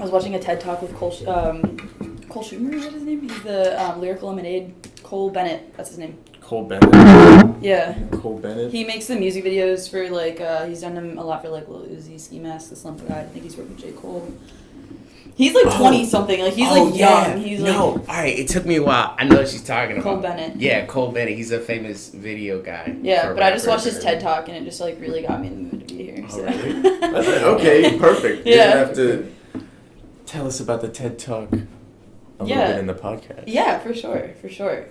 was watching a TED Talk with Cole Schumer, is that his name? He's the Lyrical Lemonade. Cole Bennett, that's his name. Cole Bennett? Yeah. Cole Bennett? He makes the music videos for, like, he's done them a lot for, like, Lil Uzi, Ski Mask, The Slump God. I think he's worked with J. Cole. He's, like, 20-something. Like, he's, like, young. He's, like... All right. It took me a while. I know what she's talking about. Cole Bennett. Yeah, Cole Bennett. He's a famous video guy. Yeah, but I just watched his TED Talk, and it just, like, really got me in the mood to be here. So. Really? Okay, perfect. Yeah. You have to tell us about the TED Talk a little bit in the podcast. Yeah, for sure.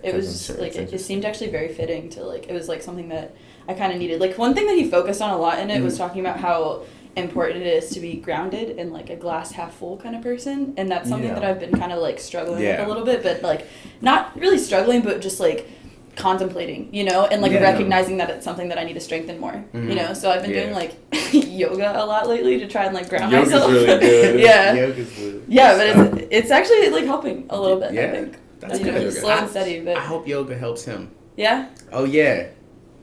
It was, sure like, it seemed actually very fitting to, like, it was, like, something that I kind of needed. Like, one thing that he focused on a lot in it was talking about how important it is to be grounded and, like, a glass half full kind of person, and that's something that I've been kind of, like, struggling with a little bit, but, like, not really struggling, but just, like, contemplating, you know, and, like, recognizing that it's something that I need to strengthen more, you know, so I've been doing, like, yoga a lot lately to try and, like, ground myself. Yoga's really good. Yoga's good. Yeah, but it's actually, like, helping a little bit, I think. That's you know, good. slow and steady, but... I hope yoga helps him. Yeah? Oh, yeah.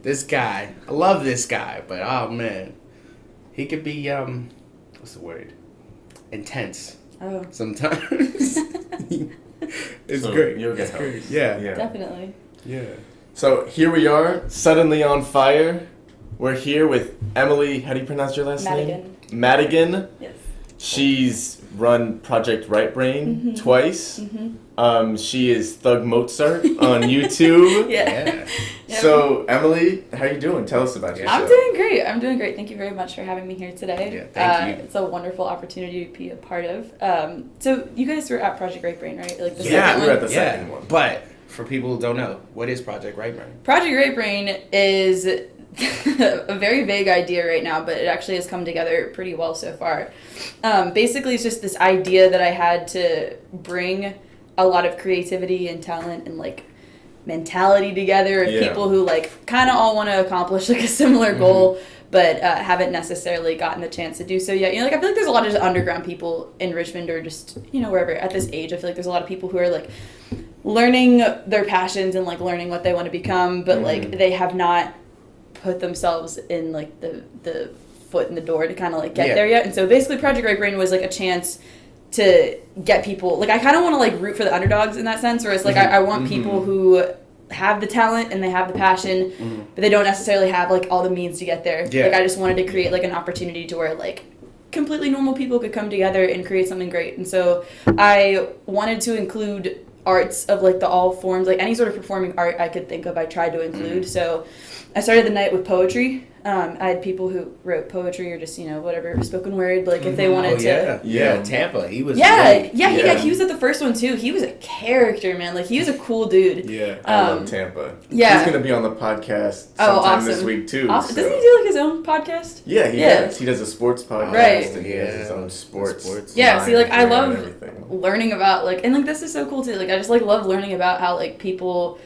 This guy. I love this guy, but, oh, man. He could be, what's the word? Intense. Oh. Sometimes. It's great. Yoga it's helps. great. Yeah. Definitely. Yeah. So here we are, suddenly on fire. We're here with Emily, how do you pronounce your last name? Madigan. Yes. She's run Project Right Brain twice. She is Thug Mozart on YouTube. Yeah. So, Emily, how you doing? Tell us about yourself. I'm doing great. Thank you very much for having me here today. Yeah, thank you. It's a wonderful opportunity to be a part of. So you guys were at Project Right Brain, right? Like the second we were at one? the second one. But for people who don't know, what is Project Right Brain? Project Right Brain is a very vague idea right now, but it actually has come together pretty well so far. Basically, it's just this idea that I had to bring a lot of creativity and talent and, like, mentality together of people who, like, kind of all want to accomplish, like, a similar goal, but haven't necessarily gotten the chance to do so yet. You know, like, I feel like there's a lot of just underground people in Richmond or just, you know, wherever at this age. I feel like there's a lot of people who are, like, learning their passions and, like, learning what they want to become, but like, they have not put themselves in, like, the foot in the door to kind of, like, get there yet. And so basically Project Right Brain was, like, a chance to get people, like, I kind of want to, like, root for the underdogs in that sense, whereas, like, I want people who have the talent and they have the passion, but they don't necessarily have, like, all the means to get there. Like, I just wanted to create, like, an opportunity to where, like, completely normal people could come together and create something great. And so I wanted to include arts of, like, the all forms, like, any sort of performing art I could think of, I tried to include. So I started the night with poetry. I had people who wrote poetry or just, you know, whatever, spoken word, like, if they wanted to. Yeah, Tampa. He was he was at the first one, too. He was a character, man. Like, he was a cool dude. Yeah, I love Tampa. Yeah. He's going to be on the podcast sometime this week, too. Awesome. So. Doesn't he do, like, his own podcast? Yeah, he does. He does a sports podcast. Right. And he has his own sports. Yeah, see, like, I love learning about, like, and, like, this is so cool, too. Like, I just, like, love learning about how, like, people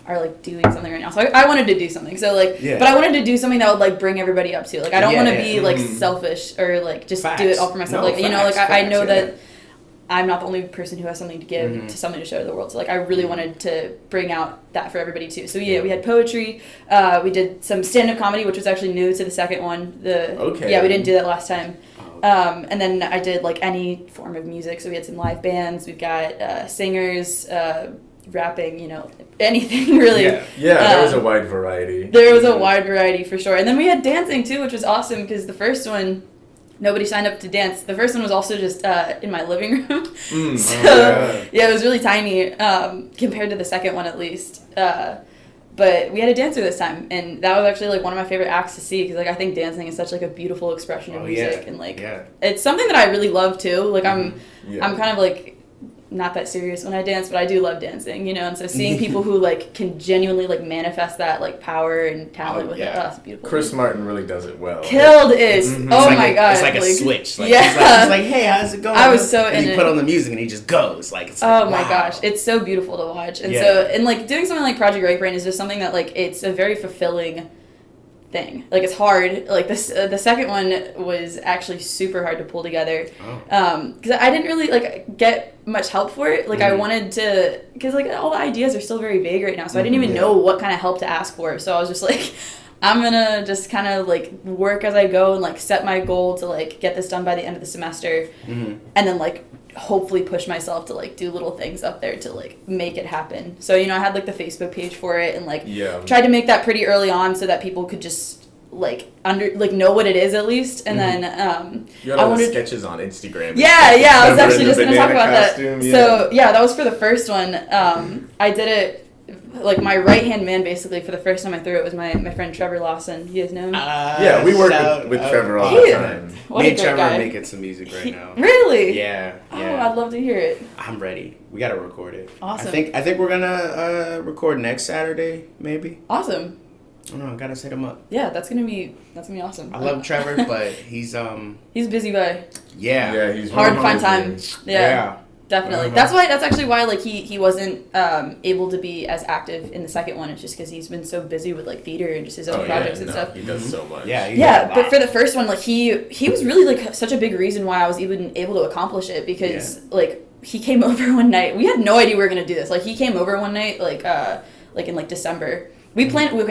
are, like, doing something right now. So I wanted to do something. So, like, but I wanted to do something that would, like, bring everybody up, too. Like, I don't want to be, like, selfish or, like, just do it all for myself. No, like, you know, like, I know that I'm not the only person who has something to give to something to show to the world. So, like, I really wanted to bring out that for everybody, too. So, yeah, we had poetry. We did some stand-up comedy, which was actually new to the second one. Yeah, we didn't do that last time. And then I did, like, any form of music. So we had some live bands. We've got singers, rapping, you know, anything really. Yeah, there was a wide variety. There was a wide variety for sure. And then we had dancing too, which was awesome because the first one, nobody signed up to dance. The first one was also just in my living room. Yeah, it was really tiny compared to the second one at least. But we had a dancer this time, and that was actually, like, one of my favorite acts to see because, like, I think dancing is such, like, a beautiful expression of music, and, like, it's something that I really love too. Like, I'm kind of, like, not that serious when I dance, but I do love dancing, you know, and so seeing people who, like, can genuinely, like, manifest that, like, power and talent with it, it's beautiful. Chris Martin really does it well. Killed it! Oh my god. It's like a switch. Like, yeah. He's like, hey, how's it going? I was so in and it. you put on the music and he just goes. Like, it's oh like, my wow. gosh, it's so beautiful to watch. And so, and, like, doing something like Project Right Brain is just something that, like, it's a very fulfilling thing. Like, it's hard. Like, this the second one was actually super hard to pull together because I didn't really, like, get much help for it. Like, I wanted to, because, like, all the ideas are still very vague right now, so I didn't even know what kind of help to ask for. So I was just like, I'm gonna just kind of, like, work as I go and, like, set my goal to, like, get this done by the end of the semester and then, like, hopefully push myself to like do little things up there to like make it happen. So, you know, I had like the Facebook page for it and like tried to make that pretty early on so that people could just like know what it is at least. And then you had all the sketches on Instagram. Yeah, I was actually just gonna talk about costume, that. So that was for the first one. I did it like my right hand man basically for the first time I threw it was my friend Trevor Lawson. You guys know him? Yeah, we work with Trevor all the time. Me and Trevor are making some music right now. Really? Yeah. Oh, I'd love to hear it. I'm ready. We gotta record it. Awesome. I think we're gonna record next Saturday, maybe. Awesome. I don't know, I gotta set him up. Yeah, that's gonna be awesome. I love Trevor, but he's busy guy. Yeah, he's hard to find time. Yeah. Definitely. That's actually why like he wasn't able to be as active in the second one. It's just because he's been so busy with like theater and just his own projects and stuff. He does so much. Yeah, but for the first one, like he was really like such a big reason why I was even able to accomplish it because like he came over one night. We had no idea we were gonna do this. Like he came over one night like in like December. We planned we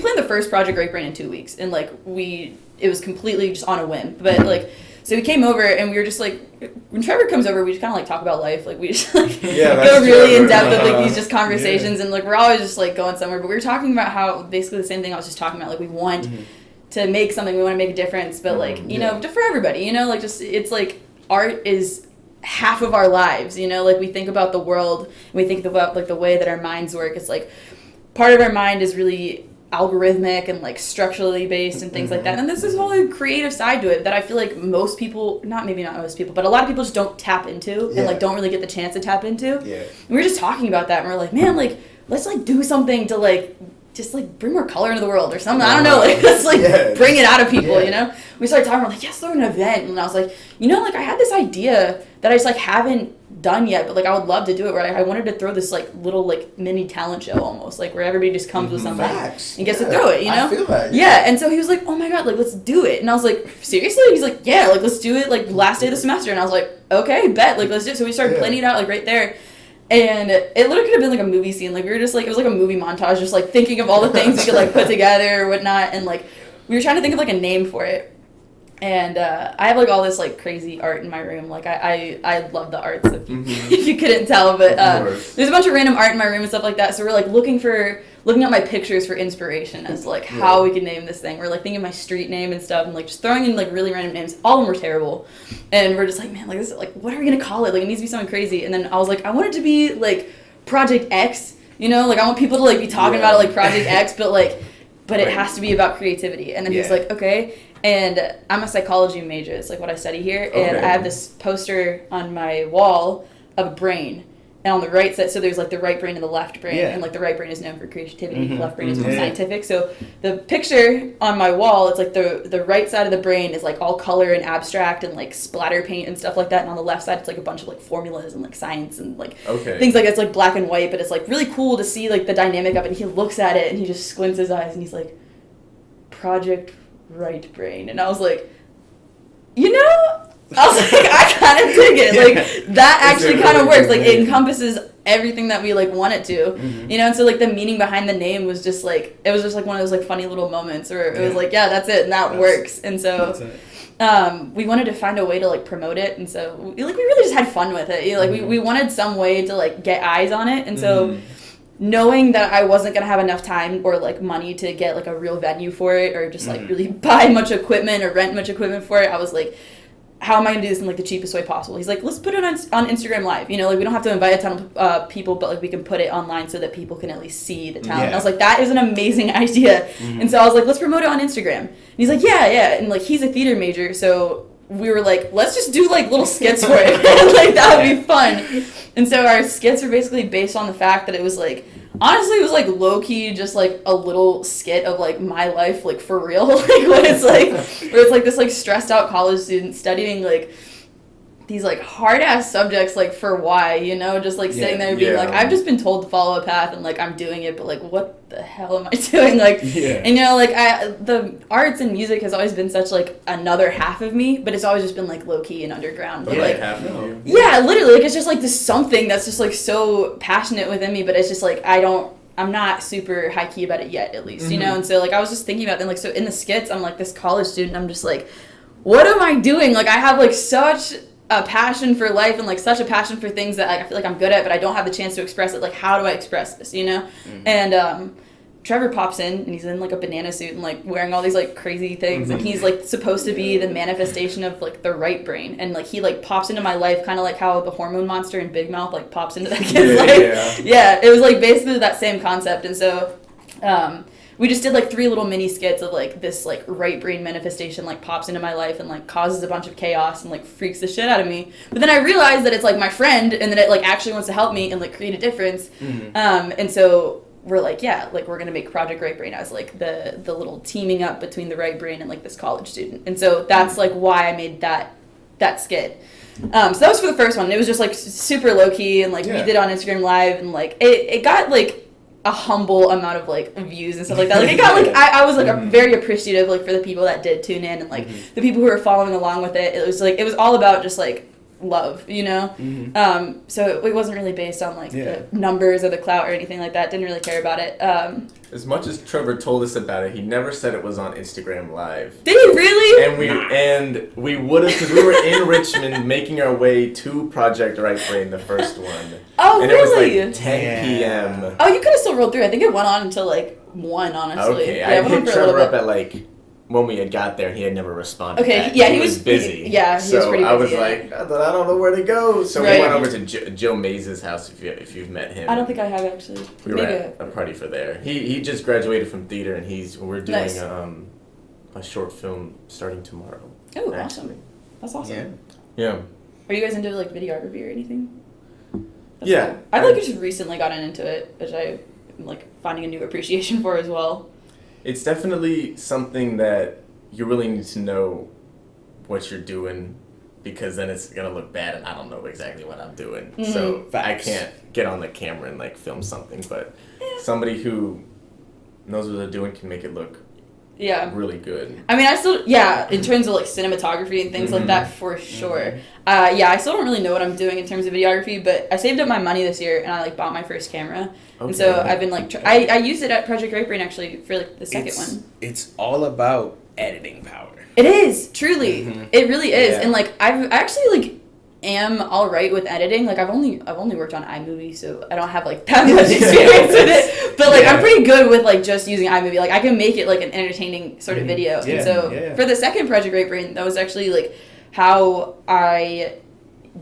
planned the first Project Right Brain in 2 weeks and like it was completely just on a whim. But like so we came over and we were just like when Trevor comes over we just kind of like talk about life, like we just like go really in depth with like these just conversations and like we're always just like going somewhere, but we were talking about how basically the same thing I was just talking about, like we want to make something, we want to make a difference, but like you know for everybody, you know, like just it's like art is half of our lives, you know, like we think about the world and we think about like the way that our minds work. It's like part of our mind is really algorithmic and like structurally based and things like that, and there's this whole creative side to it that I feel like most people, maybe not most people, but a lot of people just don't tap into and like don't really get the chance to tap into. And we were just talking about that and we're like, man, like let's like do something to like just like bring more color into the world or something. I don't know, like let's like bring it out of people, you know. We started talking, we're like, yes, throw an event, and I was like, you know, like I had this idea that I just like haven't done yet, but like I would love to do it, where I wanted to throw this like little like mini talent show almost, like where everybody just comes with something and gets to throw it, you know? I feel that. Yeah, and so he was like, oh my god, like let's do it. And I was like, seriously? He's like, yeah, like let's do it like last day of the semester. And I was like, okay, bet, like let's do it. So we started planning it out like right there. And it literally could have been like a movie scene. Like we were just like, it was like a movie montage, just like thinking of all the things we could like put together or whatnot. And like we were trying to think of like a name for it. And I have like all this like crazy art in my room. Like I love the arts if you couldn't tell, but there's a bunch of random art in my room and stuff like that. So we're like looking at my pictures for inspiration as to like how we could name this thing. We're like thinking of my street name and stuff and like just throwing in like really random names. All of them were terrible. And we're just like, man, like this, like what are we gonna call it? Like it needs to be something crazy. And then I was like, I want it to be like Project X, you know, like I want people to like be talking about it like Project X, but it has to be about creativity. And then he's like, okay. And I'm a psychology major. It's like what I study here. And I have this poster on my wall of a brain. And on the right side, so there's like the right brain and the left brain. And like the right brain is known for creativity. The left brain is more scientific. So the picture on my wall, it's like the right side of the brain is like all color and abstract and like splatter paint and stuff like that. And on the left side, it's like a bunch of like formulas and like science and like things like that. It's like black and white, but it's like really cool to see like the dynamic of it. And he looks at it and he just squints his eyes and he's like, Project Right Brain. And I was like, you know, I was like, I kind of dig it. Like that actually kind of works. Like it encompasses everything that we like want it to, you know. And so like the meaning behind the name was just like, it was just like one of those like funny little moments where it was like, yeah, that's it, and that works. And so we wanted to find a way to like promote it, and so we really just had fun with it. You know, like we wanted some way to like get eyes on it, and so. Knowing that I wasn't going to have enough time or, like, money to get, like, a real venue for it or just, like, really buy much equipment or rent much equipment for it, I was like, how am I going to do this in, like, the cheapest way possible? He's like, let's put it on Instagram Live. You know, like, we don't have to invite a ton of people, but, like, we can put it online so that people can at least see the talent. And I was like, that is an amazing idea. And so I was like, let's promote it on Instagram. And he's like, yeah. And, like, he's a theater major, so we were like, let's just do, like, little skits for it. Like, that would be fun. And so our skits are basically based on the fact that it was, like, honestly, it was, like, low-key just, like, a little skit of, like, my life, like, for real. Like, when it's, like, where it's, like, this, like, stressed-out college student studying, like, these, like, hard-ass subjects, like, for why, you know? Just, like, sitting there being like, I've just been told to follow a path, and, like, I'm doing it, but, like, what the hell am I doing? Like, and, you know, like, the arts and music has always been such, like, another half of me, but it's always just been, like, low-key and underground. But, like, half of you. Yeah, literally, like, it's just, like, this something that's just, like, so passionate within me, but it's just, like, I'm not super high-key about it yet, at least, you know? And so, like, I was just thinking about it, and, like, so in the skits, I'm, like, this college student, I'm just, like, what am I doing? Like, I have, like, such a passion for life and like such a passion for things that I feel like I'm good at, but I don't have the chance to express it. Like, how do I express this, you know? And Trevor pops in and he's in like a banana suit and like wearing all these like crazy things and he's like supposed to be the manifestation of like the right brain, and like he like pops into my life kind of like how the hormone monster in Big Mouth like pops into that kid's life. Yeah, it was like basically that same concept. And so we just did like 3 little mini skits of like this like right brain manifestation like pops into my life and like causes a bunch of chaos and like freaks the shit out of me. But then I realized that it's like my friend and that it like actually wants to help me and like create a difference. And so we're like, yeah, like we're gonna make Project Right Brain as like the little teaming up between the right brain and like this college student. And so that's like why I made that skit. So that was for the first one. It was just like super low key and like we did it on Instagram Live and like it got like a humble amount of like views and stuff like that. Like it got like I was like very appreciative like for the people that did tune in and like the people who were following along with it. It was all about just like love, you know? So it wasn't really based on like the numbers or the clout or anything like that. Didn't really care about it. As much as Trevor told us about it, he never said it was on Instagram Live. Did he really? And we would have, because we were in Richmond making our way to Project Right Brain, the first one. Oh, and really? It was like 10 p.m. Oh, you could have still rolled through. I think it went on until like 1, honestly. Okay, yeah, I hit Trevor up at like when we had got there, he had never responded. Okay, back. yeah, he was busy. He was pretty busy. I was like, I don't know where to go. So we went over to Joe Mays' house. If you've met him, I don't think I have actually. We were at a party for there. He just graduated from theater, and we're doing a short film starting tomorrow. Oh, awesome! That's awesome. Yeah. Are you guys into like videography or anything? That's yeah. Cool. I've like just recently gotten into it, which I'm like finding a new appreciation for as well. It's definitely something that you really need to know what you're doing, because then it's gonna look bad and I don't know exactly what I'm doing. So I can't get on the camera and like film something, but somebody who knows what they're doing can make it look really good. I mean, I still, in terms of like cinematography and things like that, for sure. I still don't really know what I'm doing in terms of videography, but I saved up my money this year and I like bought my first camera. Okay. And so I've been like, I used it at Project Right Brain actually for like the second one. It's all about editing power. It is, truly. It really is. And like, I actually like am all right with editing. Like I've only worked on iMovie, so I don't have like that much experience with it. But like I'm pretty good with like just using iMovie. Like I can make it like an entertaining sort of video. And so for the second Project Right Brain, that was actually like how I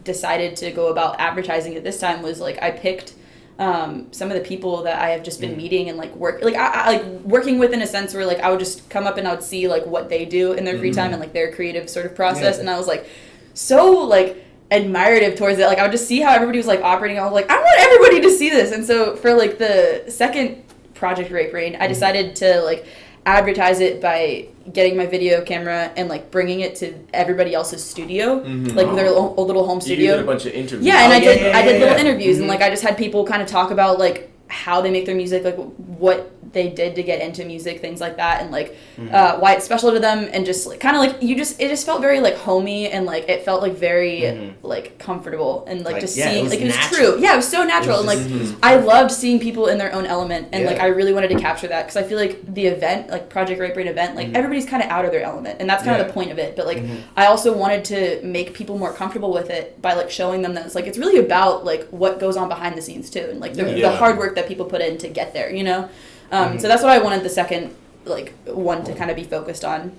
decided to go about advertising it this time. Was like I picked some of the people that I have just been meeting and like I like working with, in a sense where like I would just come up and I would see like what they do in their free time and like their creative sort of process, and I was like so like admirative towards it. Like I would just see how everybody was like operating. I was like, I want everybody to see this. And so for like the second Project Right Brain, I decided to like advertise it by getting my video camera and like bringing it to everybody else's studio, like their little home studio. You did a bunch of interviews. Yeah, and I did little interviews, and like I just had people kind of talk about like how they make their music, like what they did to get into music, things like that, and like why it's special to them, and just like, kind of like it just felt very like homey, and like it felt like very like comfortable, and like just seeing like it was true. Yeah, it was so natural, and like I loved seeing people in their own element, and like I really wanted to capture that, because I feel like the event, like Project Right Brain event, like everybody's kind of out of their element, and that's kind of the point of it. But like I also wanted to make people more comfortable with it by like showing them that it's like it's really about like what goes on behind the scenes too, and like the hard work that people put in to get there, you know. So that's what I wanted the second like one to kind of be focused on.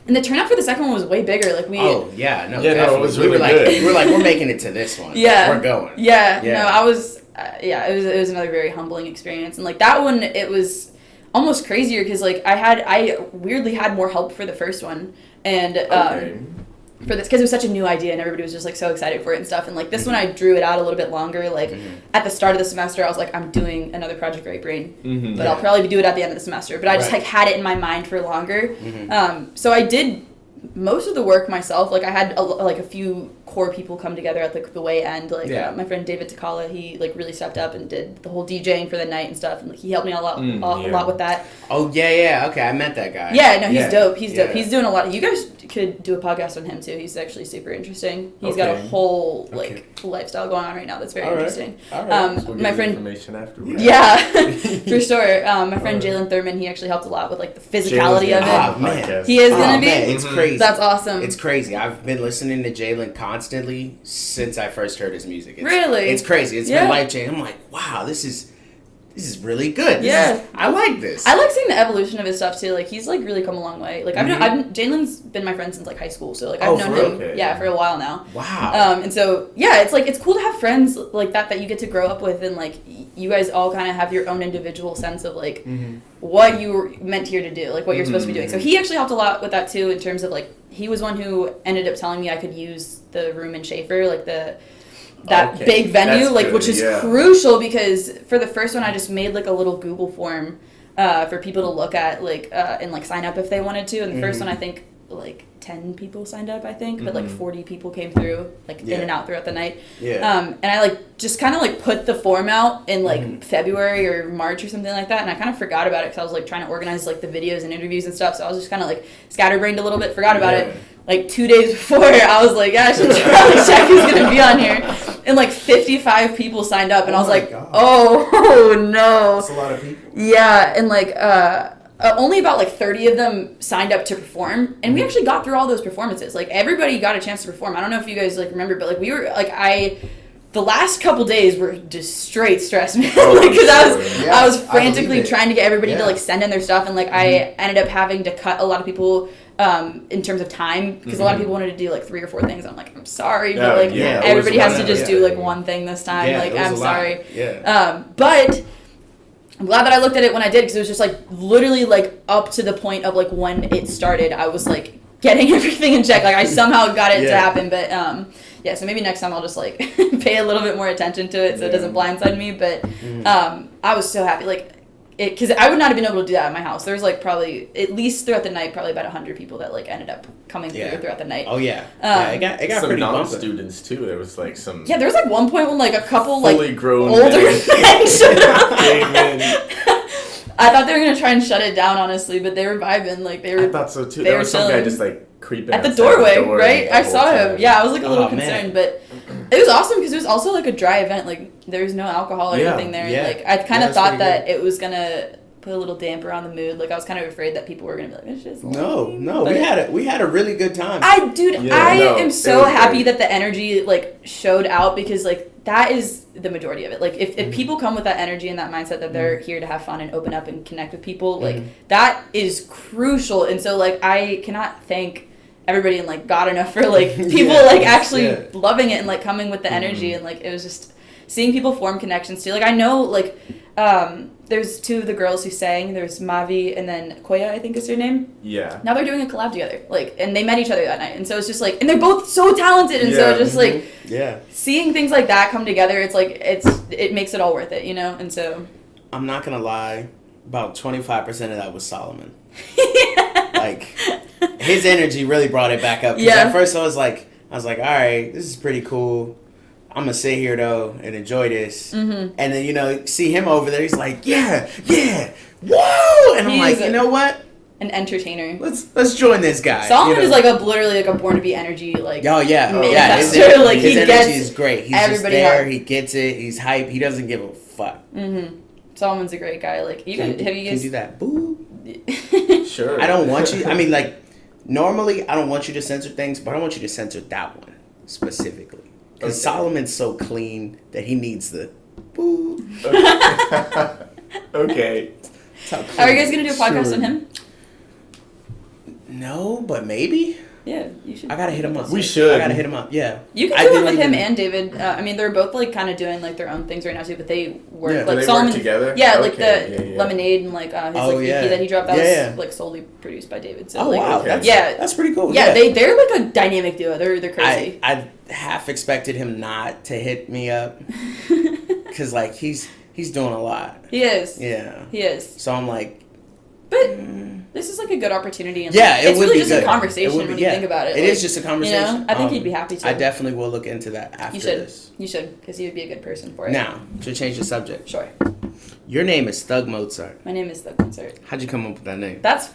And the turnout for the second one was way bigger. Like we. Oh yeah, no, definitely. It was really good. We were like, we're making it to this one. Yeah, we're going. Yeah. No, I was. It was another very humbling experience, and like that one, it was almost crazier because like I weirdly had more help for the first one, and for this, because it was such a new idea and everybody was just like so excited for it and stuff, and like this one I drew it out a little bit longer. Like at the start of the semester I was like, I'm doing another Project Right Brain, but I'll probably do it at the end of the semester, but I just like had it in my mind for longer. So I did most of the work myself. Like I had a few core people come together at the way end, like my friend David Takala, he like really stepped up and did the whole DJing for the night and stuff, and like he helped me a lot with that. Oh yeah, okay, I met that guy. Yeah, no, he's dope. He's dope. He's doing a lot. You guys could do a podcast on him too. He's actually super interesting. He's got a whole lifestyle going on right now that's very interesting. All right. So we'll my friend, information afterwards. Yeah, for sure. My friend Jalen Thurman, he actually helped a lot with like the physicality of it. Oh man, he is gonna be. Man, it's crazy. That's awesome. It's crazy. I've been listening to Jalen constantly since I first heard his music. Really? It's crazy. It's been life changing. I'm like, wow, this is really good. I like this. I like seeing the evolution of his stuff too. Like he's like really come a long way. Like Jalen's been my friend since like high school, so like I've known him for a while now. Wow. And so it's like it's cool to have friends like that you get to grow up with, and like you guys all kind of have your own individual sense of like what you were meant here to do, like what you're supposed to be doing. So he actually helped a lot with that too, in terms of like he was one who ended up telling me I could use the room in Schaefer, like that big venue, that's like good, which is crucial, because for the first one I just made like a little Google form for people to look at, like and like sign up if they wanted to. And the first one I think like 10 people signed up, I think, but like 40 people came through, like in and out throughout the night. And I like just kind of like put the form out in like February or March or something like that, and I kind of forgot about it because I was like trying to organize like the videos and interviews and stuff, so I was just kind of like scatterbrained a little bit, forgot about it. Like 2 days before, I was like, I should probably check who's gonna be on here. And like 55 people signed up, and I was like, oh no. That's a lot of people. Yeah, and like only about like 30 of them signed up to perform, and we actually got through all those performances. Like everybody got a chance to perform. I don't know if you guys like remember, but like we were like the last couple days were just straight stress, man. Because I was frantically trying to get everybody to like send in their stuff, and like I ended up having to cut a lot of people in terms of time, because a lot of people wanted to do like 3 or 4 things. I'm like, I'm sorry, but like everybody has to just do like one thing this time. Like I'm sorry. But I'm glad that I looked at it when I did, because it was just like literally like up to the point of like when it started, I was like getting everything in check. Like I somehow got it to happen, but so maybe next time I'll just like pay a little bit more attention to it so it doesn't blindside me. But I was so happy, like because I would not have been able to do that at my house. There was like probably at least throughout the night, probably about 100 people that like ended up coming through throughout the night. Oh yeah, it got some pretty non-students too. There was like some. Yeah, there was like one point when like a couple like fully grown older men showed up. Amen. I thought they were gonna try and shut it down, honestly, but they were vibing. Like they were. I thought so too. There was some guy just like creeping at the doorway, the door right? I saw him. time. Yeah, I was like a little concerned, but it was awesome because it was also like a dry event. Like there was no alcohol or anything there. Yeah. Like I kind of thought that it was gonna put a little damper on the mood. Like I was kind of afraid that people were gonna be like, "It's just no." But we had a really good time. I am so happy that the energy like showed out, because like that is the majority of it. Like if people come with that energy and that mindset that they're here to have fun and open up and connect with people, like that is crucial. And so like I cannot thank everybody and like God enough for like people like actually loving it and like coming with the energy, and like it was just seeing people form connections too. Like I know like there's 2 of the girls who sang. There's Mavi and then Koya, I think is her name. Yeah. Now they're doing a collab together. Like, and they met each other that night. And so it's just like, and they're both so talented. And so just like, seeing things like that come together, it's like, it makes it all worth it, you know? And so. I'm not going to lie. About 25% of that was Solomon. Like, his energy really brought it back up. Because at first I was like, all right, this is pretty cool. I'm going to sit here, though, and enjoy this. And then, you know, see him over there. He's like, yeah, whoa! And I'm like, you know what? An entertainer. Let's join this guy. Solomon is like literally like a born to be energy, like manifestor. Like his he energy gets is great. He's just there. He gets it. He's hype. He doesn't give a fuck. Solomon's a great guy. Like, have you guys... Can you do that? Boo. Sure. I don't want you... I mean, like, normally I don't want you to censor things, but I want you to censor that one specifically. Because Solomon's so clean that he needs the boo. Okay. Are you guys going to do a podcast on him? No, but maybe. Yeah, you should. I gotta hit him up. We should. I gotta hit him up. Yeah. You can do it with him and David. I mean, they're both like kind of doing like their own things right now too, but they work. Yeah. Like they Solomon, work together. Yeah, like the Lemonade and like his EP that he dropped. That was like solely produced by David. So wow. That's, that's pretty cool. Yeah, they're like a dynamic duo. They're crazy. I half expected him not to hit me up because like he's doing a lot. He is. Yeah. He is. So I'm like, but this is like a good opportunity. And it would really be just good. a conversation when you think about it. It is just a conversation. You know, I think he'd be happy to. I definitely will look into that after this. You should, because he would be a good person for it. Now, to change the subject. Sure. Your name is Thug Mozart. My name is Thug Mozart. How'd you come up with that name? That's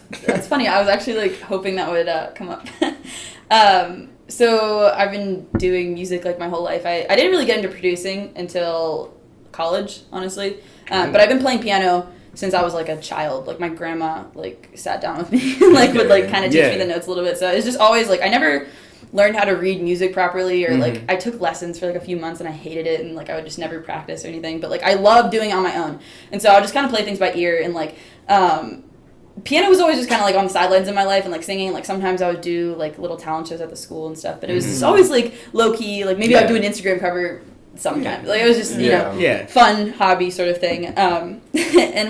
funny. I was actually like hoping that would come up. So I've been doing music like my whole life. I didn't really get into producing until college, honestly. But I've been playing piano since I was like a child. Like my grandma like sat down with me and like would like kind of teach me the notes a little bit. So it's just always like I never learned how to read music properly, or like I took lessons for like a few months and I hated it, and like I would just never practice or anything. But like I love doing it on my own, and so I'll just kind of play things by ear. And like piano was always just kind of like on the sidelines in my life, and like singing, like sometimes I would do like little talent shows at the school and stuff, but it was just always like low key, like maybe I'd do an Instagram cover sometimes. Like it was just, you know, fun hobby sort of thing. And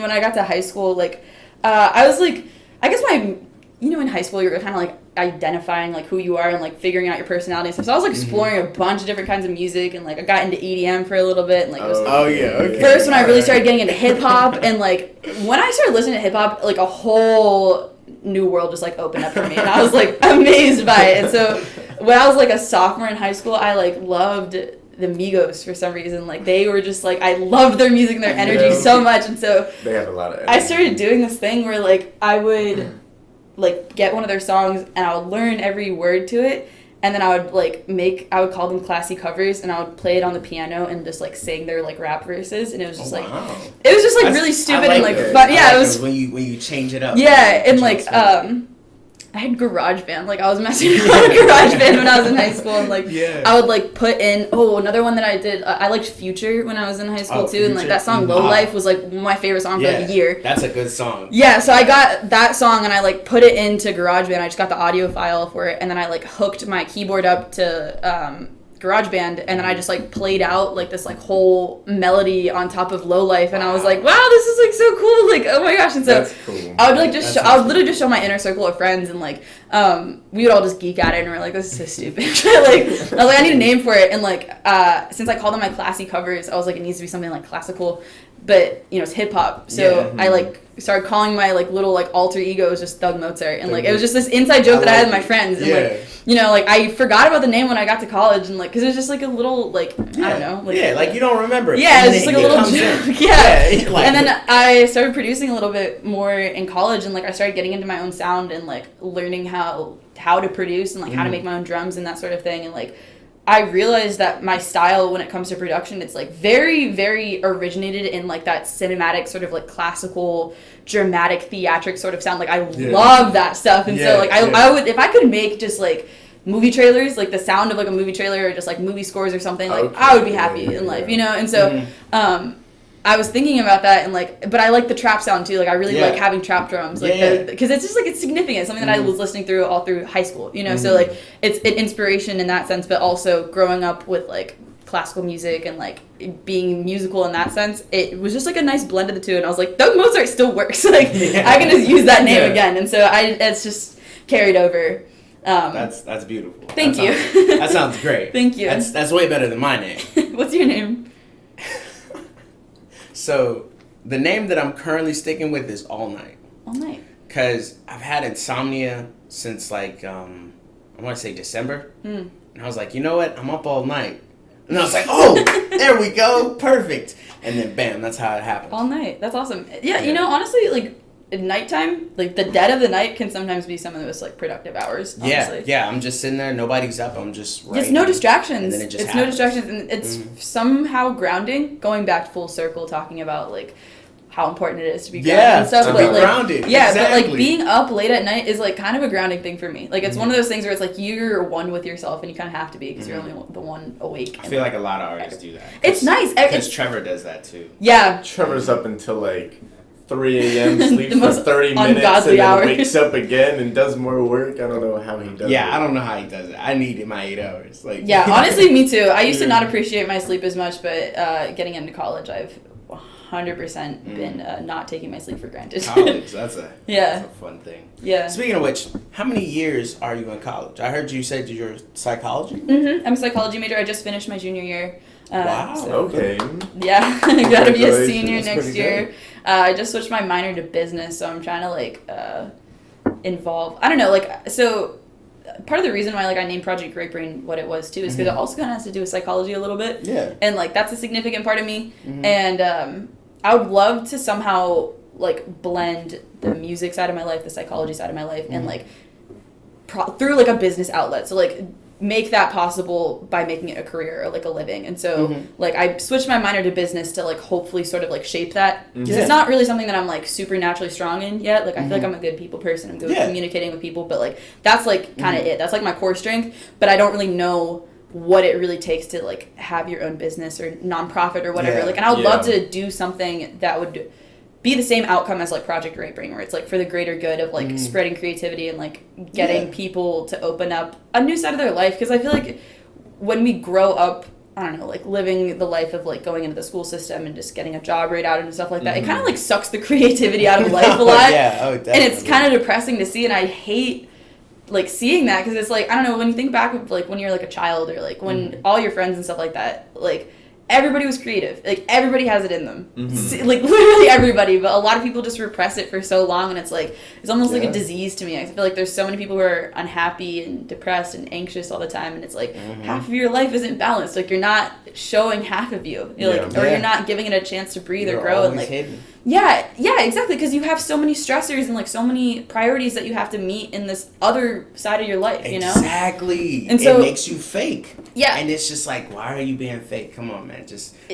when I got to high school, like I was like, I guess in high school you're kind of like identifying like who you are and like figuring out your personality and stuff. So I was like exploring a bunch of different kinds of music, and like I got into EDM for a little bit, and like it was first when I really started getting into hip hop, and like when I started listening to hip hop, like a whole new world just like opened up for me, and I was like amazed by it. And so when I was like a sophomore in high school, I like loved the Migos for some reason. Like they were just like, I loved their music and their energy so much, and so they have a lot of energy. I started doing this thing where like I would like get one of their songs and I would learn every word to it, and then I would call them classy covers, and I would play it on the piano and just like sing their like rap verses, and it was just it was just like really stupid and like fun. Yeah, it was when you change it up. Yeah, and like I had GarageBand. Like I was messing around with GarageBand when I was in high school, and like I would like put in another one that I did. I liked Future when I was in high school too, and like that song "Low Life" was like my favorite song for like a year. That's a good song. Yeah, so I got that song and I like put it into GarageBand. I just got the audio file for it, and then I like hooked my keyboard up to GarageBand, and then I just like played out like this like whole melody on top of Low Life, and I was like, wow, this is like so cool, like oh my gosh. And so that's cool. I would like I would literally just show my inner circle of friends, and like we would all just geek at it, and we're like, this is so stupid. Like I was like, I need a name for it, and like since I called them my classy covers, I was like, it needs to be something like classical, but you know, it's hip hop, so I like started calling my like little like alter egos just Thug Mozart, and like it was just this inside joke that I had with my friends, and like you know, like I forgot about the name when I got to college, and like because it was just like a little like I don't know, like like you don't remember it. Yeah, it's just like a little joke. Like, and then I started producing a little bit more in college, and like I started getting into my own sound and like learning how to produce and like how to make my own drums and that sort of thing, and like I realized that my style when it comes to production, it's like very, very originated in like that cinematic sort of like classical, dramatic, theatric sort of sound. Like I love that stuff. And so like I would, if I could make just like movie trailers, like the sound of like a movie trailer or just like movie scores or something, like I would be happy in life, you know? And so I was thinking about that, and like, but I like the trap sound too. Like I really like having trap drums, like because it's just like it's significant, something that I was listening through all through high school, you know. So like it's an inspiration in that sense, but also growing up with like classical music and like being musical in that sense, it was just like a nice blend of the two. And I was like, Thug Mozart still works. Like I can just use that name again, and so it's just carried over. That's beautiful. Thank you. That sounds great. Thank you. That's way better than my name. What's your name? So, the name that I'm currently sticking with is All Night. All Night. Because I've had insomnia since like, I want to say December. And I was like, you know what? I'm up all night. And I was like, oh, there we go. Perfect. And then bam, that's how it happened. All night. That's awesome. Yeah, you know, honestly, like, at nighttime, like, the dead of the night can sometimes be some of the most, like, productive hours, honestly. Yeah, I'm just sitting there, nobody's up, I'm just writing. It's no distractions. And then it just happens. No distractions, and it's somehow grounding, going back full circle, talking about, like, how important it is to be grounded and stuff. To but, be like, grounded. Yeah, exactly. but, like, being up late at night is, like, kind of a grounding thing for me. Like, it's one of those things where it's, like, you're one with yourself, and you kind of have to be, because you're only the one awake. I feel like a lot of artists do that. It's nice. Because Trevor does that, too. Yeah. Trevor's up until, like, 3 a.m., sleeps for 30 minutes, and then hours. wakes up again and does more work. I don't know how he does it. Yeah, I don't know how he does it. I needed my 8 hours. Like, yeah, honestly, me too. I used to not appreciate my sleep as much, but getting into college, I've 100% been not taking my sleep for granted. College, that's a fun thing. Yeah. Speaking of which, how many years are you in college? I heard you said you're psychology? Mm-hmm. I'm a psychology major. I just finished my junior year. Wow. So, okay. Yeah, I gotta be a senior next year. I just switched my minor to business, so I'm trying to like involve. I don't know, like so. Part of the reason why like I named Project Great Brain what it was too is because it also kind of has to do with psychology a little bit. Yeah. And like that's a significant part of me, and I would love to somehow like blend the music side of my life, the psychology side of my life, and like through like a business outlet. So like make that possible by making it a career or like a living. And so like I switched my minor to business to like hopefully sort of like shape that, because it's not really something that I'm like super naturally strong in yet. Like I feel like I'm a good people person, I'm good with communicating with people, but like that's like kind of it, that's like my core strength, but I don't really know what it really takes to like have your own business or nonprofit or whatever. Like, and I would love to do something that would be the same outcome as like Project Right Brain, where it's like for the greater good of like spreading creativity and like getting people to open up a new side of their life. Because I feel like when we grow up, I don't know, like living the life of like going into the school system and just getting a job right out and stuff like that, it kind of like sucks the creativity out of life a lot. Definitely. And it's kind of depressing to see, and I hate like seeing that, because it's like, I don't know, when you think back of like when you're like a child, or like when all your friends and stuff like that, like everybody was creative, like everybody has it in them, like literally everybody, but a lot of people just repress it for so long, and it's like it's almost like a disease to me. I feel like there's so many people who are unhappy and depressed and anxious all the time, and it's like half of your life isn't balanced, like you're not showing half of you, you're like, or you're not giving it a chance to breathe or grow, and like hidden. Yeah, exactly, because you have so many stressors and like so many priorities that you have to meet in this other side of your life, you know? Exactly. And so it makes you fake. Yeah. And it's just like, why are you being fake? Come on, man.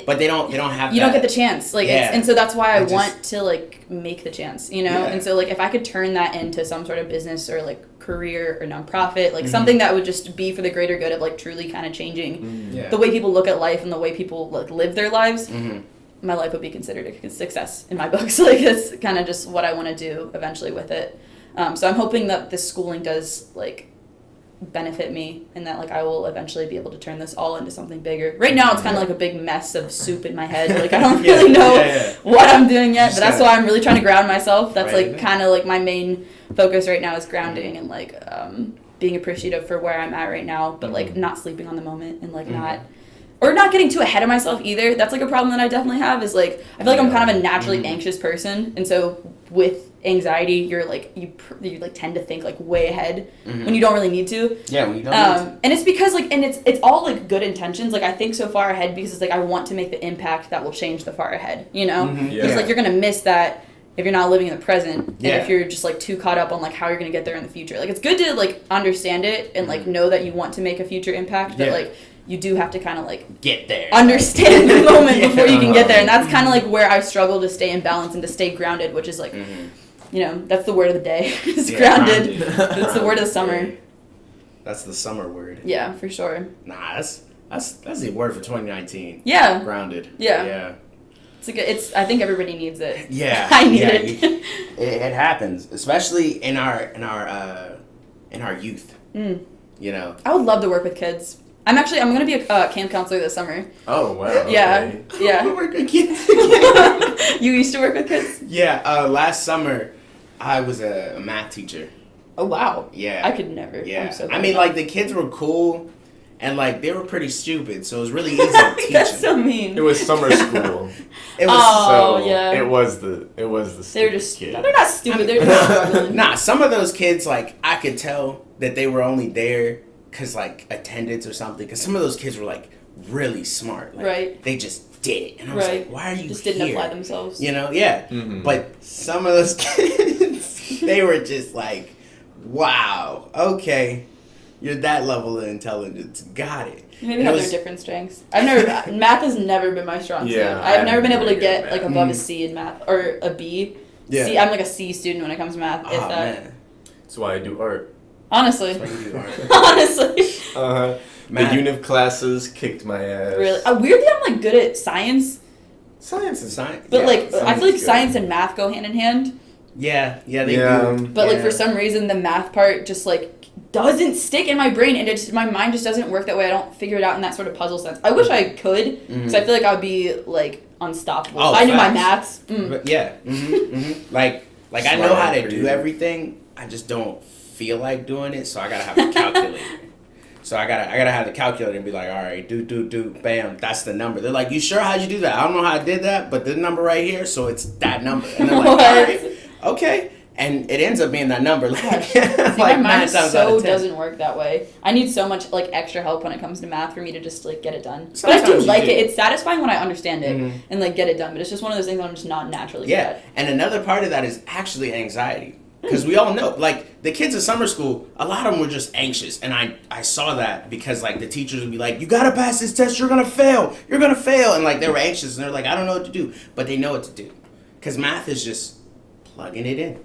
But they don't have you don't get the chance. Like and so that's why I want to like make the chance, you know? Yeah. And so like if I could turn that into some sort of business or like career or nonprofit, like something that would just be for the greater good of like truly kind of changing the way people look at life and the way people like live their lives. My life would be considered a success in my books. Like it's kind of just what I want to do eventually with it. So I'm hoping that this schooling does like benefit me, and that like I will eventually be able to turn this all into something bigger. Right now it's kind of like a big mess of soup in my head. Like I don't really know what I'm doing yet, but that's why I'm really trying to ground myself. That's like kind of like my main focus right now is grounding and like being appreciative for where I'm at right now, but like not sleeping on the moment, and like not getting too ahead of myself either. That's like a problem that I definitely have, is like I feel like I'm kind of a naturally anxious person, and so with anxiety you're like you like tend to think like way ahead when you don't really need to. When you don't need to. And it's because like, and it's all like good intentions. Like I think so far ahead because it's like I want to make the impact that will change the far ahead, you know? Because like you're gonna miss that if you're not living in the present, and if you're just like too caught up on like how you're gonna get there in the future. Like it's good to like understand it and like know that you want to make a future impact, but like you do have to kind of like get there, understand the moment before you can get there, and that's kind of like where I struggle to stay in balance and to stay grounded, which is like you know, that's the word of the day. It's grounded. That's the word of the summer. That's the summer word. Yeah, for sure. Nah, that's the word for 2019. Yeah. Grounded. Yeah. It's I think everybody needs it. Yeah. I need it. It happens, especially in our youth. You know. I would love to work with kids. I'm gonna be a camp counselor this summer. Oh wow. Yeah. Okay. Yeah. We work with kids. You used to work with kids? Yeah. Last summer, I was a math teacher. Oh wow. Yeah. I could never. Yeah. I'm so I mean, like the kids were cool, and like they were pretty stupid, so it was really easy to teach That's them. so mean. It was summer school. It was It was the They're just kid. they're not stupid. They're just struggling. Nah, some of those kids, like I could tell that they were only there because like attendance or something. Because some of those kids were like really smart. Like, right. They just did it, and I was like, why are you just here? didn't apply themselves. You know, yeah. But some of those kids, they were just like, wow, okay, you're that level of intelligence, got it. Maybe have their different strengths. Math has never been my strong suit. I've never been able to get like above a C in math or a B. Yeah. C, I'm like a C student when it comes to math. Oh, man. That's why I do art. Honestly. That's why you do art. Honestly. The univ classes kicked my ass. Really? Weirdly, I'm like good at science. Science is science. But like, I feel like science and math go hand in hand. Yeah, they do. But like for some reason, the math part just like doesn't stick in my brain, and my mind just doesn't work that way. I don't figure it out in that sort of puzzle sense. I wish I could, because I feel like I would be like unstoppable. Oh, if I knew my maths. But yeah. Like I know how to do everything. I just don't feel like doing it, so I gotta have a calculator. So I gotta have the calculator and be like, all right, do, bam, that's the number. They're like, you sure? How'd you do that? I don't know how I did that, but the number right here, so it's that number. And they're like, all right, okay. And it ends up being that number. Like, See, like my mind 9 times out of 10. doesn't work that way. I need so much like extra help when it comes to math for me to just like get it done. Sometimes but I do you like do. it. It's satisfying when I understand it and like get it done. But it's just one of those things that I'm just not naturally good at. And another part of that is actually anxiety. Because we all know, like, the kids in summer school, a lot of them were just anxious. And I saw that because, like, the teachers would be like, you gotta pass this test, you're gonna fail. You're gonna fail. And, like, they were anxious. And they're like, I don't know what to do. But they know what to do. Because math is just plugging it in.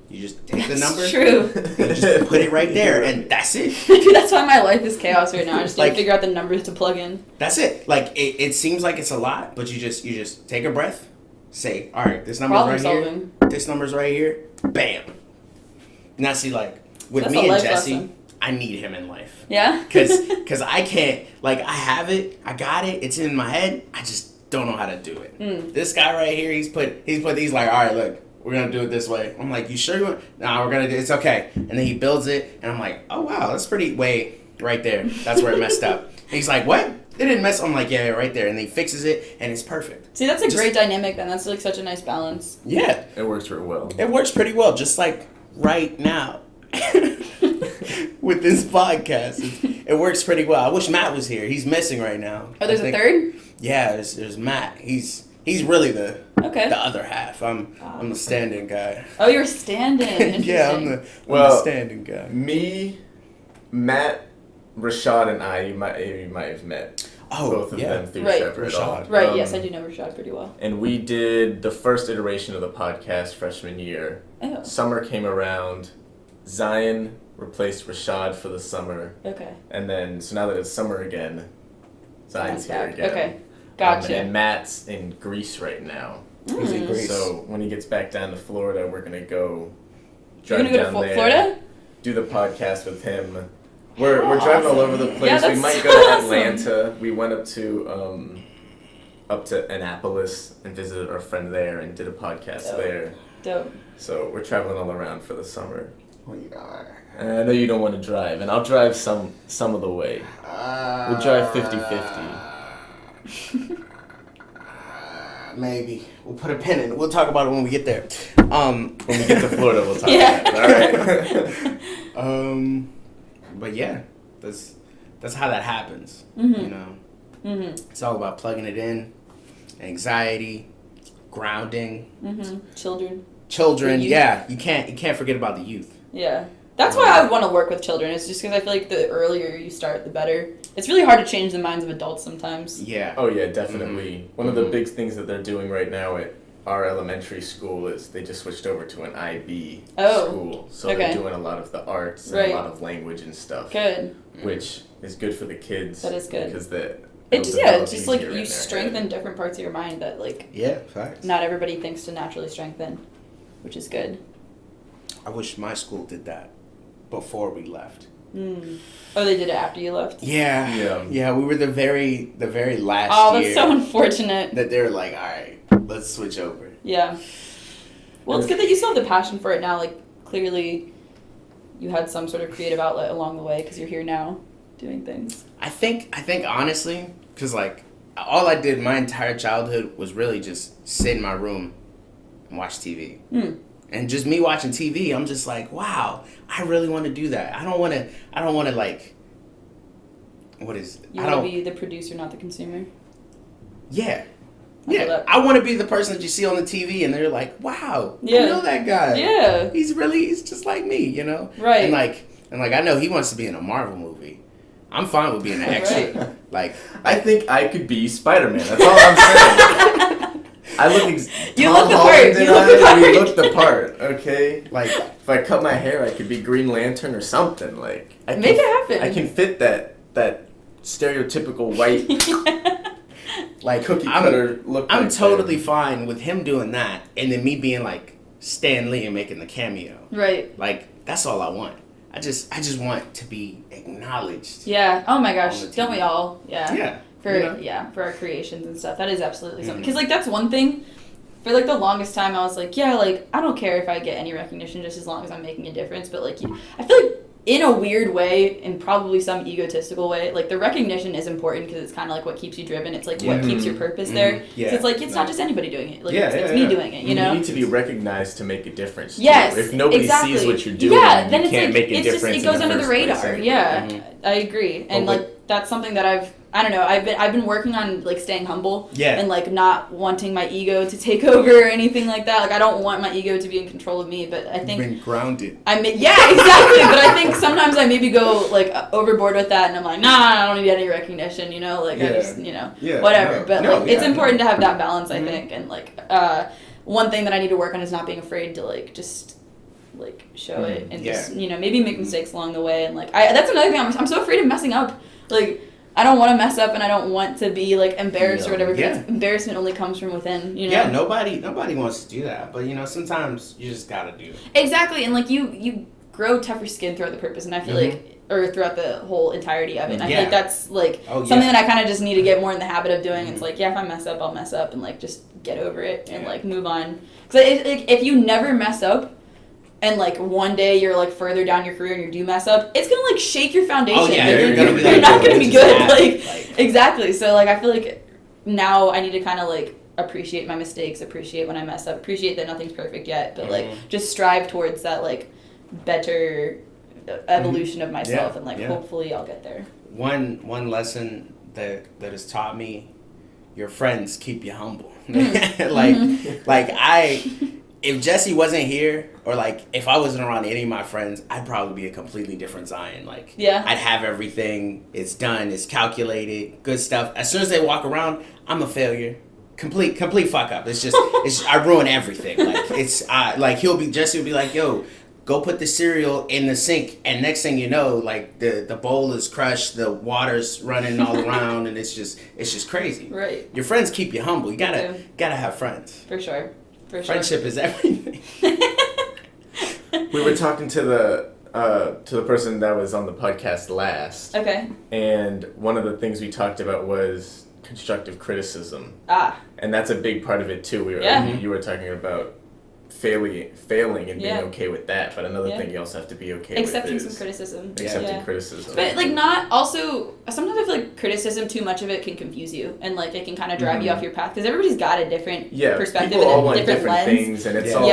You just take the number. True. You just put it right there. And that's it. Maybe that's why my life is chaos right now. I just need Like- to figure out the numbers to plug in. That's it. Like, it seems like it's a lot, but you just take a breath. Say, all right, this number's Problem right solving. here. This number's right here. Bam. Now, see, like, with That's me a and life Jesse, lesson. I need him in life. Yeah? Because I can't, like, I have it, I got it, it's in my head, I just don't know how to do it. This guy right here, he's like, all right, look, we're going to do it this way. I'm like, you sure you want? Nah, we're going to do it, it's okay. And then he builds it, and I'm like, oh, wow, that's pretty, wait, right there. That's where it messed up. And he's like, what? It didn't mess. I'm like, yeah, right there. And he fixes it, and it's perfect. See, that's a great dynamic then. That's like such a nice balance. Yeah. It works real well. It works pretty well, just like right now. With this podcast. It works pretty well. I wish Matt was here. He's missing right now. Oh, there's a third? Yeah, there's Matt. He's really the other half. I'm the stand-in guy. Oh, you're stand-in. Yeah, I'm the stand-in guy. Me, Matt, Rashad, and I, you might have met both of them through Shepherd. Rashad. Right, yes, I do know Rashad pretty well. And we did the first iteration of the podcast freshman year. Oh. Summer came around. Zion replaced Rashad for the summer. Okay. And then, so now that it's summer again, Zion's here again. Okay, gotcha. And Matt's in Greece right now. He's in Greece. So when he gets back down to Florida, we're going to go You're drive gonna go down to there. Florida? Do the podcast with him. We're driving all over the place. Yeah, we that's might so go to awesome. Atlanta. We went up to Annapolis and visited our friend there and did a podcast there. Dope. So we're traveling all around for the summer. We are. And I know you don't want to drive, and I'll drive some of the way. We'll drive 50-50. Maybe. We'll put a pin in it. We'll talk about it when we get there. When we get to Florida, we'll talk Yeah. about it. All right. But yeah, that's how that happens. You know, it's all about plugging it in, anxiety, grounding, Children. children. The youth. Yeah, you can't forget about the youth. Yeah. That's why I would want to work with children. It's just because I feel like the earlier you start, the better. It's really hard to change the minds of adults sometimes. Yeah. Oh yeah, definitely. One of the big things that they're doing right now at our elementary school is they just switched over to an IB school. So they're doing a lot of the arts and a lot of language and stuff. Good. Which is good for the kids. That is good. Because It just like you strengthen different parts of your mind that like Facts. not everybody thinks to naturally strengthen, which is good. I wish my school did that before we left. Oh, they did it after you left? Yeah. We were the very last Oh, year that's so unfortunate. that they were like, all right, let's switch over. Yeah. Well, it's good that you still have the passion for it now. Like, clearly you had some sort of creative outlet along the way because you're here now doing things. I think honestly, because like all I did my entire childhood was really just sit in my room and watch TV. And just me watching TV, I'm just like, wow, I really want to do that. I don't want to like, what is it? You want to be the producer, not the consumer? Yeah. I feel that. I want to be the person that you see on the TV and they're like, wow, I know that guy. Yeah. He's just like me, you know? Right. And like I know he wants to be in a Marvel movie. I'm fine with being an extra. Right. Like, I think I could be Spider-Man. That's all I'm saying. I look You Tom look the Holland part. and You look the I, we part. look the part, okay? like If I cut my hair, I could be Green Lantern or something. Like Make it happen. I can fit that stereotypical white like cookie cutter look. I'm like totally that. fine with him doing that and then me being like Stan Lee and making the cameo. Right. Like, that's all I want. I just want to be acknowledged. Yeah. Oh my gosh. On the Don't we TV. all? Yeah. Yeah. For you know? for our creations and stuff. That is absolutely something. Because like that's one thing. For like the longest time, I was like, yeah, like I don't care if I get any recognition, just as long as I'm making a difference. But like, I feel like in a weird way, in probably some egotistical way, like the recognition is important because it's kind of like what keeps you driven. It's like what keeps your purpose there. Yeah. So it's like it's not just anybody doing it. Like it's me doing it. You know, you need to be recognized to make a difference. Yes, if nobody sees what you're doing, then you can't make a difference. It goes under the radar. Place. Yeah, I agree, and that's something that I don't know. I've been working on like staying humble. Yeah. And like not wanting my ego to take over or anything like that. Like I don't want my ego to be in control of me. But I think you've been grounded. Exactly. But I think sometimes I maybe go like overboard with that, and I'm like, nah, I don't need any recognition. You know, like I just whatever. It's important to have that balance. I think, and like one thing that I need to work on is not being afraid to like just like show it and just maybe make mistakes along the way, and like that's another thing. I'm so afraid of messing up. Like I don't want to mess up, and I don't want to be like embarrassed or whatever. Because embarrassment only comes from within. You know. Yeah, nobody wants to do that, but sometimes you just gotta do it. Exactly, and like you grow tougher skin throughout the purpose, and I feel like, or throughout the whole entirety of it. And I think that's like something that I kind of just need to get more in the habit of doing. It's like if I mess up, I'll mess up, and like just get over it and like move on. Because if you never mess up, and like one day you're like further down your career and you do mess up, it's gonna like shake your foundation. Oh yeah, you're not gonna be good. Like exactly. So like I feel like now I need to kind of like appreciate my mistakes, appreciate when I mess up, appreciate that nothing's perfect yet, but like just strive towards that like better evolution of myself, and like hopefully I'll get there. One lesson that has taught me: your friends keep you humble. If Jesse wasn't here, or like if I wasn't around any of my friends, I'd probably be a completely different Zion. Like I'd have everything, it's done, it's calculated, good stuff. As soon as they walk around, I'm a failure. Complete fuck up. It's just I ruin everything. Like Jesse will be like, yo, go put the cereal in the sink, and next thing you know, like the bowl is crushed, the water's running all around, and it's just crazy. Right. Your friends keep you humble. You gotta have friends. For sure. Friendship is everything. We were talking to the person that was on the podcast last. Okay. And one of the things we talked about was constructive criticism. And that's a big part of it too. You were talking about failing and being okay with that, but another thing you also have to be okay accepting with some criticism. Accepting criticism. But like not also sometimes I feel like criticism, too much of it can confuse you, and like it can kind of drive you off your path because everybody's got a different perspective people all and want a different lens. things, and it's all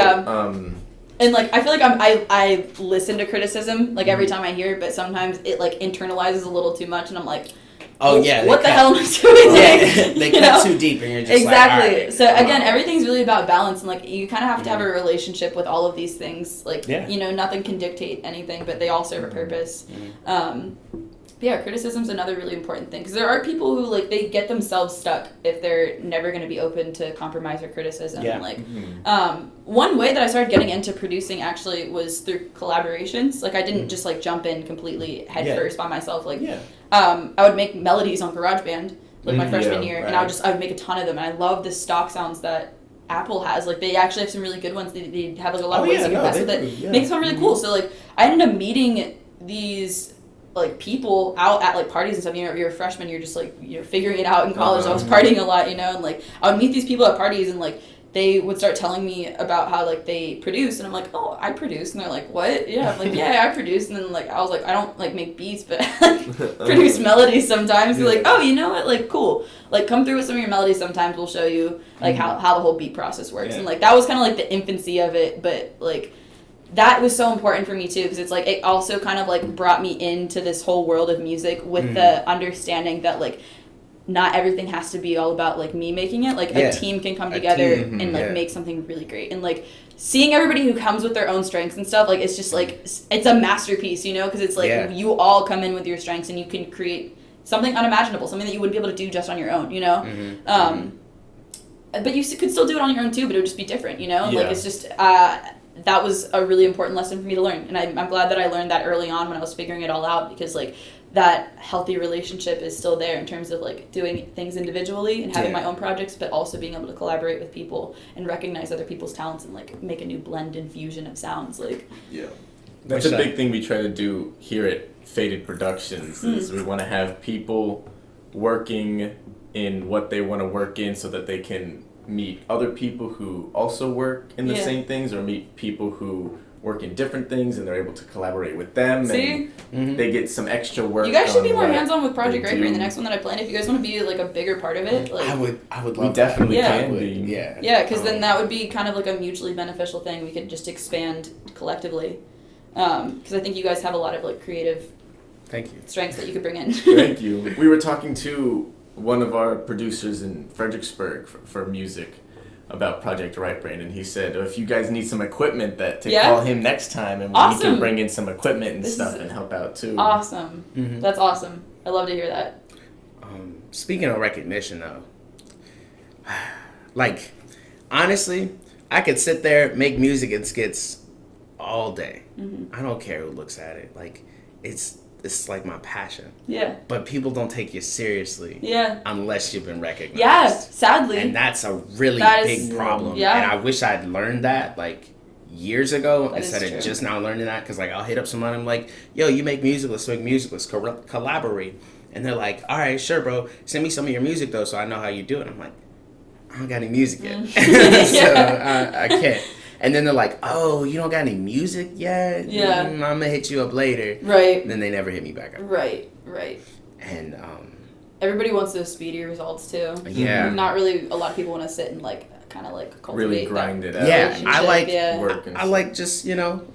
and like I feel like I listen to criticism like every time I hear it, but sometimes it like internalizes a little too much, and I'm like, what the hell am I doing? They cut too deep, and you're just exactly. Like, right, so again, everything's really about balance, and like you kind of have to have a relationship with all of these things. Like nothing can dictate anything, but they all serve a purpose. Criticism's another really important thing because there are people who like they get themselves stuck if they're never going to be open to compromise or criticism. And, like one way that I started getting into producing actually was through collaborations. Like I didn't just like jump in completely head first by myself. Like I would make melodies on GarageBand like my freshman year, and I would make a ton of them. And I love the stock sounds that Apple has. Like they actually have some really good ones. They have like a lot of ways you can mess with it. Makes them really cool. So like I ended up meeting these like people out at like parties and stuff. You're a freshman, you're just like figuring it out in college. I was partying a lot, and like I would meet these people at parties, and like they would start telling me about how like they produce, and I'm like, oh, I produce, and they're like, what? I'm like, yeah, I produce. And then like I was like, I don't like make beats, but I like produce melodies sometimes. They're like, oh, you know what, like cool, like come through with some of your melodies sometimes, we'll show you like how the whole beat process works. And like that was kind of like the infancy of it, but like that was so important for me too, because it's like it also kind of like brought me into this whole world of music with the understanding that like not everything has to be all about like me making it. Like a team can come together and like make something really great. And like seeing everybody who comes with their own strengths and stuff, like it's just like it's a masterpiece, because it's like you all come in with your strengths and you can create something unimaginable, something that you wouldn't be able to do just on your own, but you could still do it on your own too, but it would just be different, like it's just that was a really important lesson for me to learn, and I'm glad that I learned that early on when I was figuring it all out, because like that healthy relationship is still there in terms of like doing things individually and having my own projects, but also being able to collaborate with people and recognize other people's talents and like make a new blend and fusion of sounds. Like that's a big thing we try to do here at Faded Productions is we want to have people working in what they want to work in so that they can meet other people who also work in the same things, or meet people who work in different things and they're able to collaborate with them. See? And they get some extra work. You guys should be more on hands-on with Project they Gregory in do. the next one that I plan. If you guys want to be like a bigger part of it, like I would love We that. definitely Yeah. can be. Yeah. yeah, because then that would be kind of like a mutually beneficial thing. We could just expand collectively. Because I think you guys have a lot of like creative Thank you. strengths that you could bring in. Thank you. We were talking to one of our producers in Fredericksburg for music about Project Right Brain, and he said, if you guys need some equipment, to Yeah. call him next time, and we Awesome. can bring in some equipment and This stuff is and help out too. Awesome. Mhm. That's awesome. I love to hear that. Speaking of recognition, though, like, honestly, I could sit there, make music and skits all day. Mm-hmm. I don't care who looks at it. Like, it's like my passion. Yeah. But people don't take you seriously Yeah. unless you've been recognized. Yeah. Sadly. And that's a really That is- big problem. yeah. And I wish I'd learned that, like, years ago That is instead true. of just now learning that. Because, like, I'll hit up someone, I'm like, yo, you make music, let's make music, let's collaborate. And they're like, all right, sure, bro. Send me some of your music, though, so I know how you do it. I'm like, I don't got any music yet. So I can't. And then they're like, oh, you don't got any music yet? Yeah. I'm going to hit you up later. Right. And then they never hit me back up. Right. Right. And, Everybody wants those speedy results too. yeah. Not really. A lot of people want to sit and like kind of like cultivate Really grind that it out. Yeah, I relationship, like yeah. work and I like just,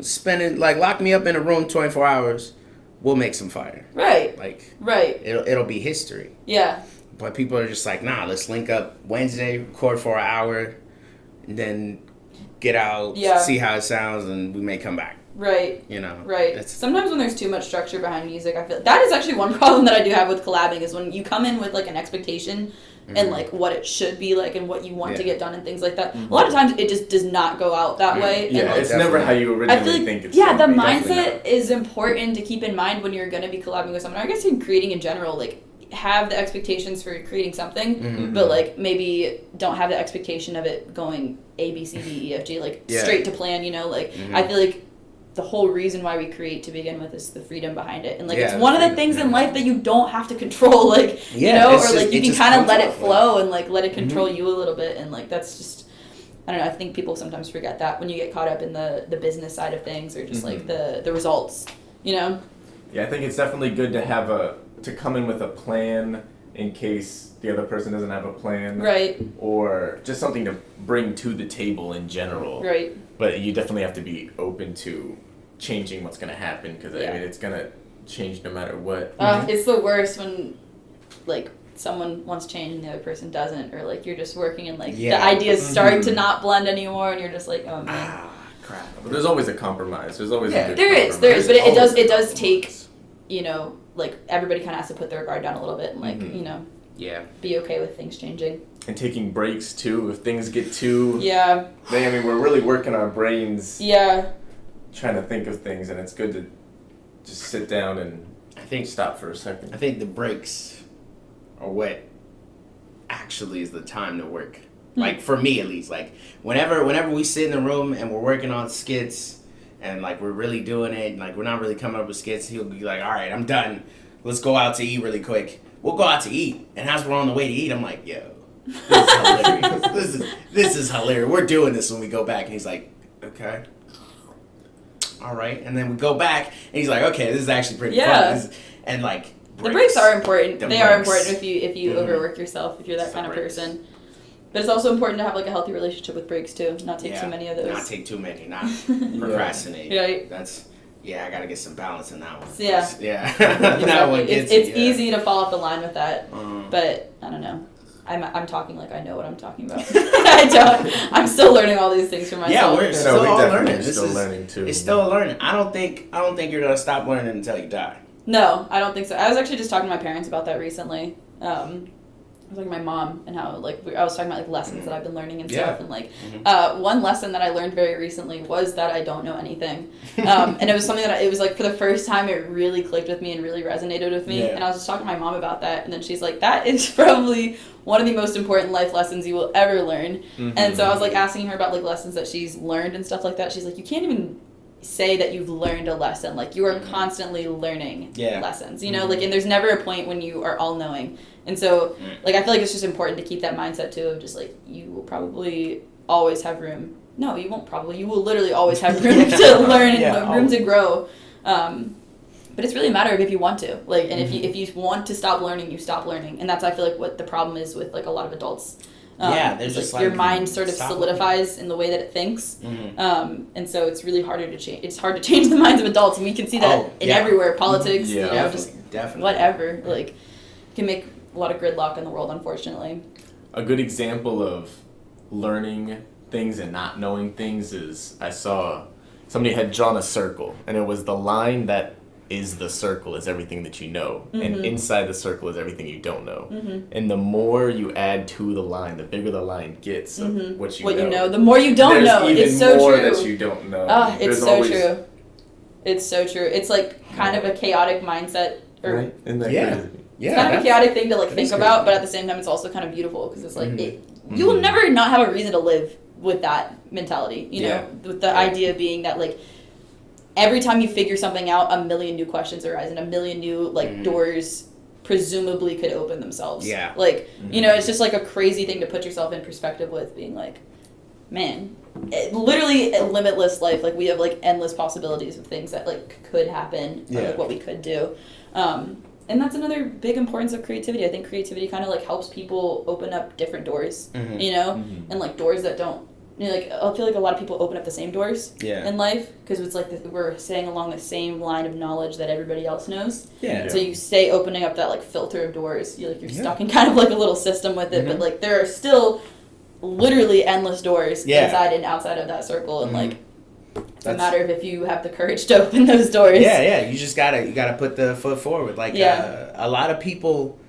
spending, like, lock me up in a room 24 hours. We'll make some fire. Right. Like, Right. it'll be history. Yeah. But people are just like, nah, let's link up Wednesday, record for an hour, and then get out, Yeah. see how it sounds, and we may come back. Right. Right. It's- Sometimes when there's too much structure behind music, I feel that is actually one problem that I do have with collabing is when you come in with like an expectation and like what it should be like and what you want to Yeah. get done and things like that. A lot of times it just does not go out that way. Yeah, and like, it's never how you originally I feel like, think it's yeah, the going to be. Definitely mindset is important to keep in mind when you're going to be collabing with someone. I guess in creating in general, like have the expectations for creating something, but like maybe don't have the expectation of it going A, B, C, D, E, F, G, like Yeah. straight to plan, like I feel like the whole reason why we create to begin with is the freedom behind it. And like Yeah, it's one of the freedom, things in yeah. life that you don't have to control, like Yeah, it's or just- like you it can just kind of comes let it out, flow and like let it control you a little bit and like that's just I don't know, I think people sometimes forget that when you get caught up in the business side of things or just like the results, Yeah, I think it's definitely good to have to come in with a plan in case the other person doesn't have a plan. Right. Or just something to bring to the table in general. Right. But you definitely have to be open to changing what's going to happen because Yeah. I mean it's going to change no matter what. It's the worst when like someone wants change and the other person doesn't, or like you're just working and like Yeah. the ideas start to not blend anymore and you're just like, oh man. Ah, crap. But there's always a compromise. There's always Yeah. a good There is, compromise. but it Always does a take, compromise. like everybody kind of has to put their guard down a little bit and like, Yeah. be okay with things changing. And taking breaks too. If things get too, Yeah. I mean, we're really working our brains Yeah. trying to think of things, and it's good to just sit down and I think stop for a second. I think the breaks are what actually is the time to work. Like for me at least, like whenever we sit in the room and we're working on skits and like we're really doing it, and like we're not really coming up with skits, he'll be like, all right, I'm done. Let's go out to eat really quick. We'll go out to eat, and as we're on the way to eat, I'm like, yo, this is hilarious. this is hilarious. We're doing this when we go back, and he's like, okay. All right, and then we go back, and he's like, "Okay, this is actually pretty Yeah. fun." And like, The breaks are important. The They are breaks. important if you overwork yourself, if you're that It's kind the of breaks. person. But it's also important to have like a healthy relationship with breaks too. Not take too many of those. Not take too many. Not procrastinate. Right. That's I gotta get some balance in that one. Yeah. Yeah. Exactly. That one gets it's yeah. easy to fall off the line with that. Mhm. But I don't know. I'm talking like I know what I'm talking about. I don't. I'm still learning all these things for myself. Yeah, we're No, still we all definitely learning. are This still is learning too. It's still a learning. I don't think you're gonna stop learning until you die. No, I don't think so. I was actually just talking to my parents about that recently. I was talking to my mom and how like I was talking about like lessons that I've been learning and Yeah. stuff and like one lesson that I learned very recently was that I don't know anything, and it was something that it was like for the first time it really clicked with me and really resonated with me. Yeah. And I was just talking to my mom about that, and then she's like, "That is probably one of the most important life lessons you will ever learn." And so I was like asking her about like lessons that she's learned and stuff like that. She's like, "You can't even say that you've learned a lesson. Like you are constantly learning lessons, like, and there's never a point when you are all knowing." And so like I feel like it's just important to keep that mindset too of just like you will probably always have room No, you won't probably. You will literally always have room to learn and room to grow. But it's really a matter of if you want to. Like, and if you want to stop learning, you stop learning. And that's, I feel like, what the problem is with, like, a lot of adults. There's just your mind sort of solidifies in the way that it thinks. And so it's really harder to change. It's hard to change the minds of adults. And we can see that everywhere. Politics, definitely. Whatever. Like, it can make a lot of gridlock in the world, unfortunately. A good example of learning things and not knowing things is I saw somebody had drawn a circle, and it was the line that is the circle is everything that you know, and inside the circle is everything you don't know. And the more you add to the line, the bigger the line gets of what you know. The more you don't know. It's so more true. that you don't know. It's so true. It's so true. It's like kind of a chaotic mindset. Right? Isn't that crazy? Yeah, it's kind of a chaotic thing to like think about, but at the same time, it's also kind of beautiful because it's like you will never not have a reason to live with that mentality. You know, with the idea being that like every time you figure something out, a million new questions arise and a million new like doors presumably could open themselves. Yeah, like you know, it's just like a crazy thing to put yourself in perspective with, being like, man, literally a limitless life. Like we have like endless possibilities of things that like could happen or like what we could do. And that's another big importance of creativity. I think creativity kind of like helps people open up different doors, you know, and like doors that don't, you know, like I feel like a lot of people open up the same doors in life because it's like we're staying along the same line of knowledge that everybody else knows. So you stay opening up that like filter of doors. You're stuck in kind of like a little system with it, but like there are still literally endless doors inside and outside of that circle, and like it's a matter of if you have the courage to open those doors. You just gotta put the foot forward. Like a lot of people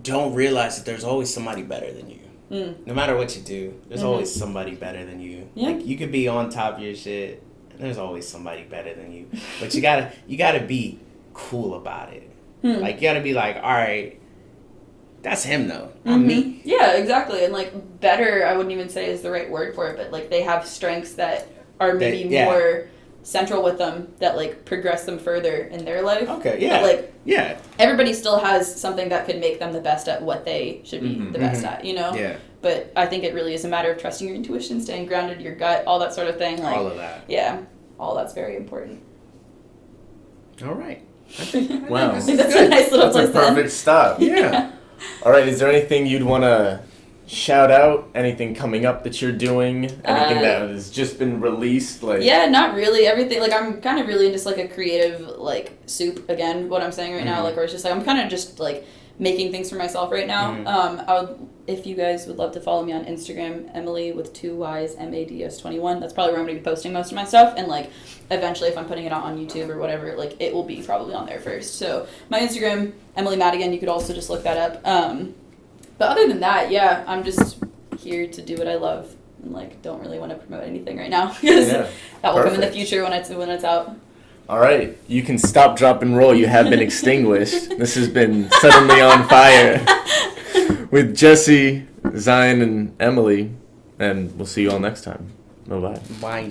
don't realize that there's always somebody better than you. No matter what you do, there's always somebody better than you. Like you could be on top of your shit, and there's always somebody better than you. But you gotta be cool about it. Like you gotta be like, all right, that's him though, not me. Yeah, exactly. And like better, I wouldn't even say is the right word for it, but like they have strengths that are maybe more central with them that like progress them further in their life. But, like everybody still has something that could make them the best at what they should be the best at, you know? But I think it really is a matter of trusting your intuition, staying grounded to your gut, all that sort of thing. Like, all of that. Yeah. All that's very important. All right. I think that's a nice little place. That's a perfect stop. Yeah. All right. Is there anything you'd want to shout out? Anything coming up that you're doing? Anything that has just been released? Like not really. Everything, like I'm kind of really in just like a creative like soup again. What I'm saying right now, like where it's just like I'm kind of just like making things for myself right now. I would, if you guys would love to follow me on Instagram, Emily with 2 Y's, MADS21. That's probably where I'm gonna be posting most of my stuff. And like eventually, if I'm putting it out on YouTube or whatever, like it will be probably on there first. So my Instagram, Emily Madigan. You could also just look that up. But other than that, I'm just here to do what I love, and like don't really want to promote anything right now because that will come in the future when it's out. All right, you can stop, drop, and roll. You have been extinguished. This has been Suddenly on Fire with Jesse, Zion, and Emily, and we'll see you all next time. Bye-bye. Bye.